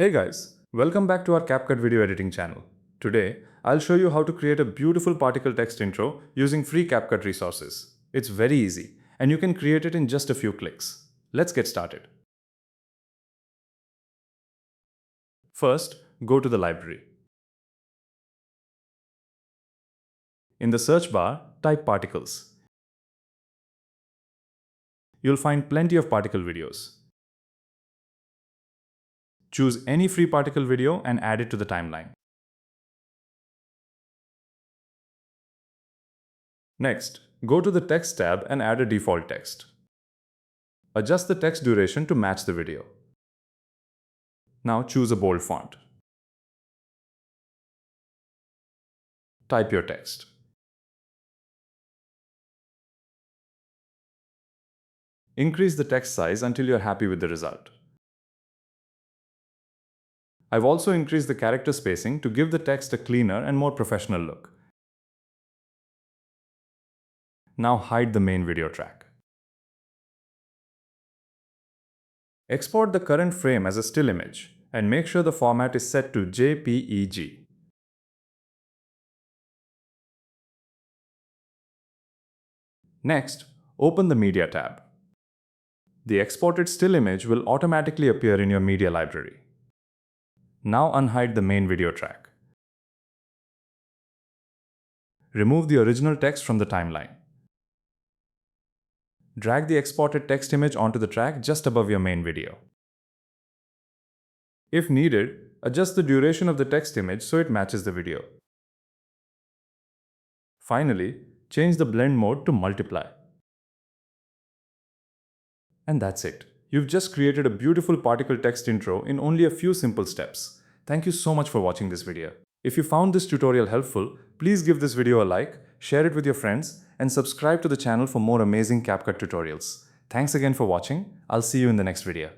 Hey guys, welcome back to our CapCut video editing channel. Today, I'll show you how to create a beautiful particle text intro using free CapCut resources. It's very easy, and you can create it in just a few clicks. Let's get started. First, go to the library. In the search bar, type particles. You'll find plenty of particle videos. Choose any free particle video and add it to the timeline. Next, go to the Text tab and add a default text. Adjust the text duration to match the video. Now choose a bold font. Type your text. Increase the text size until you're happy with the result. I've also increased the character spacing to give the text a cleaner and more professional look. Now hide the main video track. Export the current frame as a still image and make sure the format is set to JPEG. Next, open the Media tab. The exported still image will automatically appear in your media library. Now unhide the main video track. Remove the original text from the timeline. Drag the exported text image onto the track just above your main video. If needed, adjust the duration of the text image so it matches the video. Finally, change the blend mode to multiply. And that's it. You've just created a beautiful particle text intro in only a few simple steps. Thank you so much for watching this video. If you found this tutorial helpful, please give this video a like, share it with your friends, and subscribe to the channel for more amazing CapCut tutorials. Thanks again for watching. I'll see you in the next video.